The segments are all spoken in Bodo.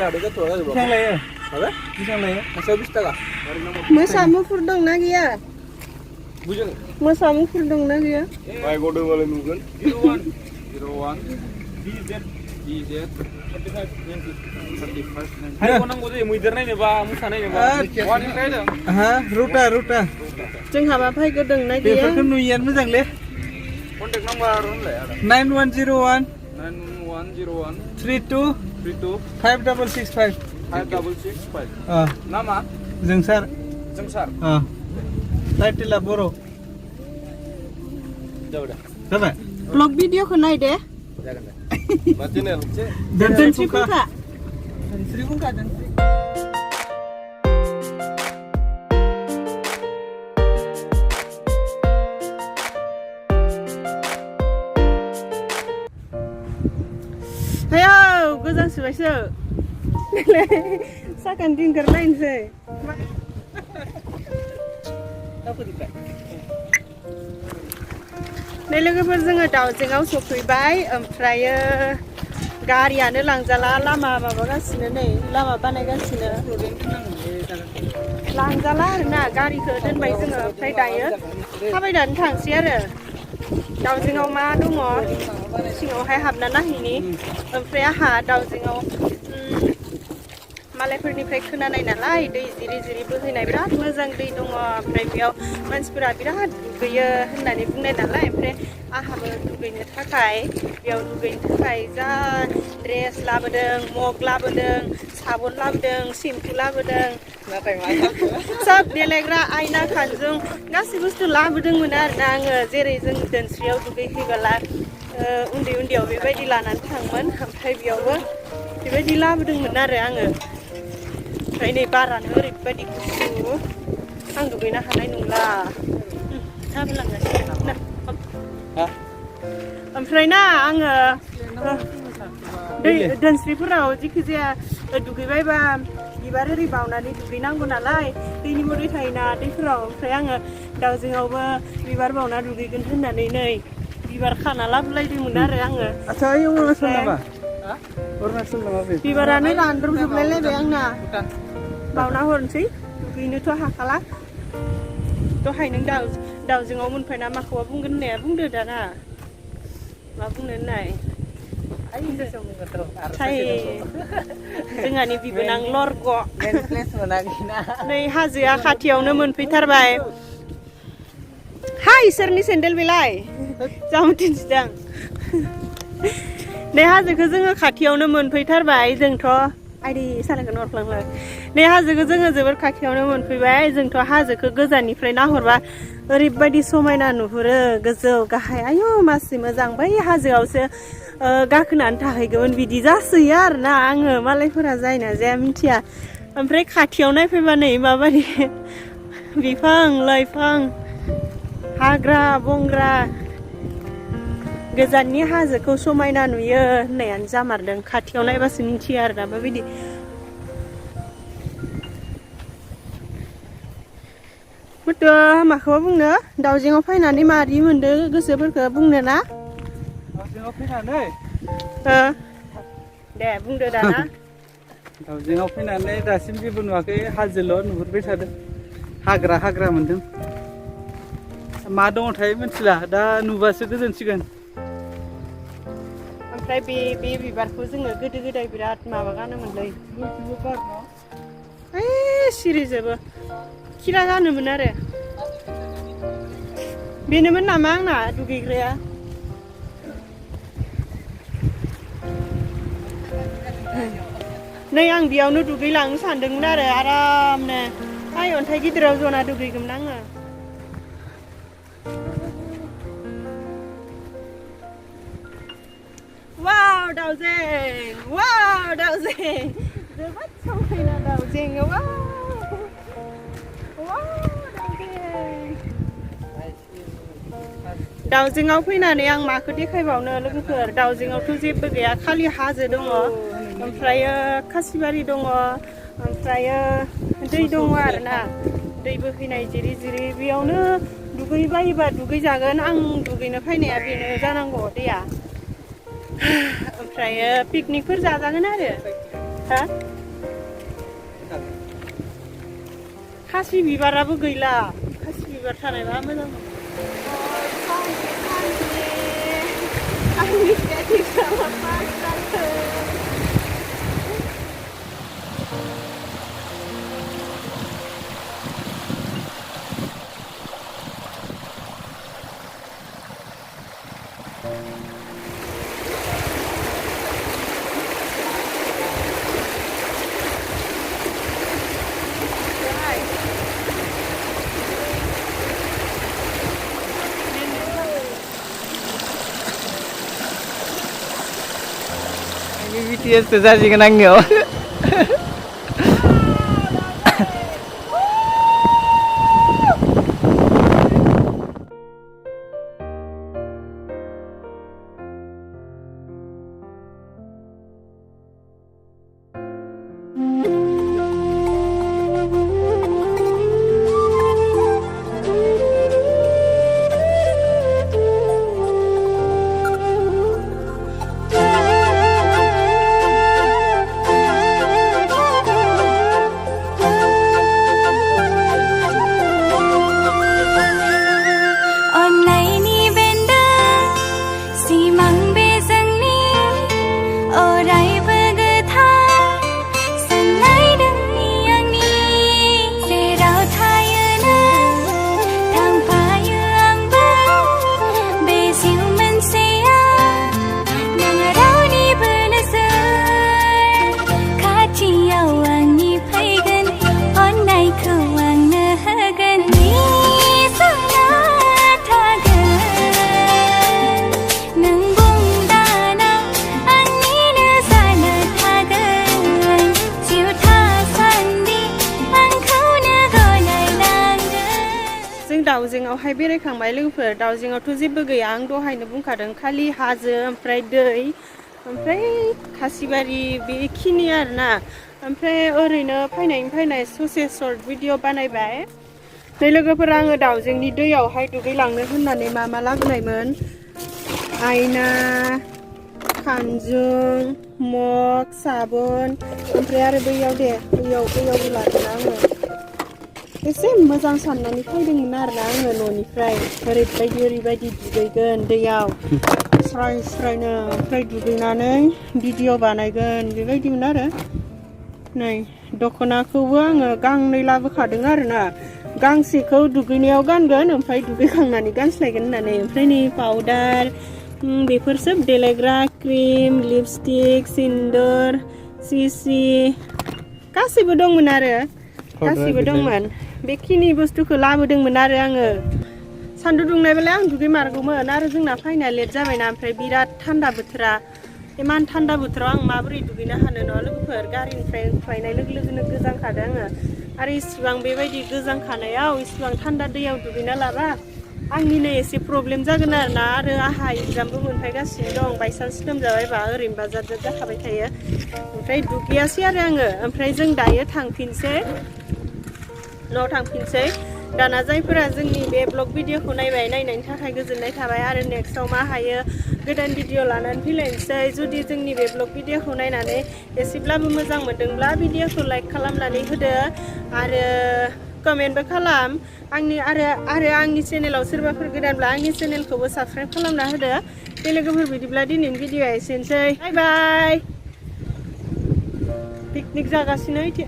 ada ke tuh ada Bisa lah ya. Apa? Bisa lah ya. Masih habis tak? Masa mufur dong na gaya. Bujang. Masa mufur dong na gaya. Baik kode boleh mungkin. 01 DZ 35 Hai ko nang gode muider nai ne ba musa nai ne ba. One kai da. Ruta. जों हाबा फाय गोदों ना गैया बेफोरखौ नुयैयानो मोजां ले Contact number ले 9101 9101 32 5665 5665 Nama? Dhwnsri Dhwnsri Title बर' जाबाय ब्लग भिडिअ खौ नाय दे जागोन दे मा चेनेल धोनस्रि फुंखा धोनस्रि फुंखा Ayo, gojan subaयसो sakan dingker lainसै नै लोगोफोर जोङो दाउजेंआव सफैबाय ओमफ्रायो गारियानो लांजाला लामा माबागासिनो नै लामा बानायगासिनो लांजाला आरोना गारिखौ दोनबाय जोङो ओमफ्राय दायो थाबायनानै थांसै आरो दाउजेंआव मा दङ सिङावहाय हाबना नायहैनि ओमफ्राय आहा दाउजेंआव मालायफोरनिफ्राय खोनानाय नालाय दै जिरि जिरि बोहैनाय बिराद मोजां दै दङ ओमफ्राय बेयाव मानसिफोरा बिराद दुगैयो होननानै बुंनाय नालाय ओमफ्राय आहाबो दुगैनो थाखाय बेयाव दुगैनो थाखाय जा ड्रेस लाबोदों मग लाबोदों साबोन लाबोदों सेम्पु लाबोदों सब देलायग्रा आयना खानजुं गासै बुस्थु लाबोदोंमोन आरोना आङो जेरै जों धोनस्रियाव दुगैहैबोला उन्दै उन्दैयाव बेबायदि लानानै थाङोमोन ओमफ्राय बेयावबो बेबायदि लाबोदोंमोन आरो आङो ओमफ्राय नै बारानो ओरैबायदि गुसु आं दुगैनो हानाय नंला थाबोलांगासिनो ना ओमफ्राय ना आङो दै धोनस्रिफोराव जिखि जाया दुगैबायबा बिबार ओरै बावनानै दुगैनांगौ नालाय दैनि मोदै थायोना दैफोराव ओमफ्राय आङो दाउजेंआवबो बिबार बावना दुगैगोन होननानै नै बिबार खाना लाबोलायदोंमोन आरो आङो आच्छा इयो अरुणाचल नामा अरुणाचल नामा बे बिबारानो रानद्रबजोबलायलायबाय आंना बावना हरनोसै दुगैनोथ' हाखाला दहाय नों दाउजेंआव मोनफैना माखौबा बुंगोन होननाया बुंदो दाना मा बुंनो होननाय जोंहानि बिबोनां लरग नै हाजोआ खाथियावनो मोनफैथारबाय हाय इसोरनि सेन्देल बेलाय जामुथिनसैदां नै हाजोखौ जोङो खाथियावनो मोनफैथारबाय जोंथ' आइदै सालायखौनो हरफ्लांलाय नै हाजोखौ जोङो जोबोर खाथियावनो मोनफैबाय जोंथ' हाजोखौ गोजाननिफ्राय नाहरबा ओरैबायदि समायना नुहुरो गोजौ गाहाय आयु मासि मोजां बै हाजोआवसो गाखोनानै थाहैगौमोन बिदि जासोयो आरोना आङो मालायफोरा जायना जाया मिथिया ओमफ्राय खाथियाव नायफैबा नै माबायदि बिफां लाइफां हाग्रा बंग्रा गोजाननि हाजोखौ समायना नुयो होननायानो जामारदों खाथियाव नायबासो मिथियो आरोना माबायदि मथ' माखौबा बुंनो दाउजेंआव फैनानै मारै मोनदों गोसोफोरखौ बुंनो ना दाउजेंआव फैनानै दे बुंदो दाना दाउजेंआव फैनानै दासिम जेबो नुवाखै हाजोल' नुहुरबाय थादों हाग्रा मोनदों मा दङथाय मिथिला दा नुबासो गोजोनसिगोन ओमफ्राय बे बिबारखौ जोङो गोदो गोदाय बिराद माबा गानोमोनलै सिरिजोबो खिरा गानोमोन आरो बेनोमोन नामा आंना दुगैग्राया नै आं बेयावनो दुगैलांनो सानदोंमोन आरो आरामनो आइ अन्थाइ गिदिराव जना दुगैगौमोन आङो वाव दाउजें जोबोद समायना दाउजें दाउजेंआव फैनानै आं माखौ देखायबावनो लोगोफोर दाउजेंआवथ' जेबो गैया खालि हाजो दङ ओमफ्रायो खासिबारि दङ ओमफ्रायो दै दङ आरोना दै बोहैनाय जिरि जिरि बेयावनो दुगैबायोबा दुगैजागोन आं दुगैनो फैनाया बेनो जानांगौ दैया ओमफ्रायो पिकनिकफोर जाजागोन आरो हा खासि बिबाराबो गैला खासि बिबार थानायबा मोजां आंनि एग्जामा पास जाथों BTS जासिगोन आंनियाव दाउजेंआवहाय बेरायखांबाय लोगोफोर दाउजेंआवथ' जेबो गैया आं दहायनो बुंखादों खालि हाजो ओमफ्राय दै ओमफ्राय खासिबारि बेखिनि आरोना ओमफ्राय ओरैनो फैनाय ससे सर्ट भिडिअ बानायबाय नै लोगोफोर आङो दाउजेंनि दैयावहाय दुगैलांनो होननानै मा लाबोनायमोन आयना खानजुं मग साबोन ओमफ्राय आरो बैयाव बैयावबो लादों आङो एसे मोजां साननानै फैदोंमोन आरोना आङो न'निफ्राय ओरैबायदि दुगैगोन दैयाव स्रायनो ओमफ्राय दुगैनानै भिडिअ बानायगोन बेबायदिमोन आरो नै दख'नाखौबो आङो गांनै लाबोखादों आरोना गांसेखौ दुगैनायाव गानगोन ओमफ्राय दुगैखांनानै गानस्लायगोन होननानै ओमफ्राय नै पाउडार बेफोर सोब देलायग्रा क्रिम लिपस्टिक सिन्दुर सिसि गासैबो दंमोन आरो गासैबो दंमोन बेखिनि बुस्थुखौ लाबोदोंमोन आरो आङो सान्दुं दुंनायबालाय आं दुगैमारगौमोन आरो जोंना फैना लेट जाबायना ओमफ्राय बिराद थान्दा बोथोरा इमान थान्दा बोथोराव आं माबोरै दुगैनो हानो न' लोगोफोर गारिनिफ्राय ओंखारनाय लोगो लोगोनो गोजांखादों आङो आरो इसिबां बेबायदि गोजांखानायाव इसिबां थान्दा दैयाव दुगैना लाबा आंनिनो एसे प्रब्लेम जागोन आरोना आरो आंहा एग्जामबो मोनफैगासिनो दं बायसान्स लोमजाबायबा ओरैनोबा जाद जाखाबाय थायो ओमफ्राय दुगैयासै आरो आङो ओमफ्राय जों दायो थांफिनसै न'आव थांफिनसै दाना जायफोरा जोंनि बे ब्लग भिडिअखौ नायनायनि थाखाय गोजोननाय थाबाय आरो नेक्स्टआव मा हायो गोदान भिडिअ लानानै फैलायनोसै जुदि जोंनि बे ब्लग भिडिअखौ नायनानै एसेब्लाबो मोजां मोनदोंब्ला भिडिअखौ लाइक खालामनानै होदो आरो कमेन्टबो खालाम आरो आंनि चेनेलाव सोरबाफोर गोदानब्ला आंनि चेनेलखौबो साबस्क्राइब खालामना होदो दे लोगोफोर बिदिब्ला दिनैनि भिडिअआ एसेनोसै बाय बाय पिकनिक जागासिनो इथे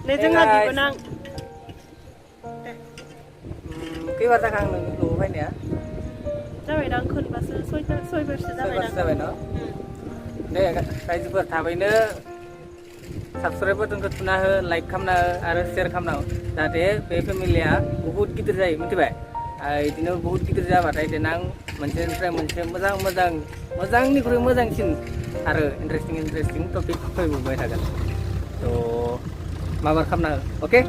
नै जोंहा बिबोनां खैबार जाखा आं न'आव फैनाया जाबायदां खनबासो सयबारसो जाबाय न' दे रायजोफोर थाबैनो साबस्क्राइब बाटनखौ थुना हो लाइक खालामना हो आरो शेयार खालामना हो जाहाथे बे फेमिलिया बहुत गिदिर जायो मिथिबाय बिदिनो बहुत गिदिर जाबाथाय देनां मोनसेनिफ्राय मोनसे मोजांनिख्रुइ मोजांसिन आरो इन्टारेस्टिं टपिक फैबाय थागोन थ' माबा खालामना हो अके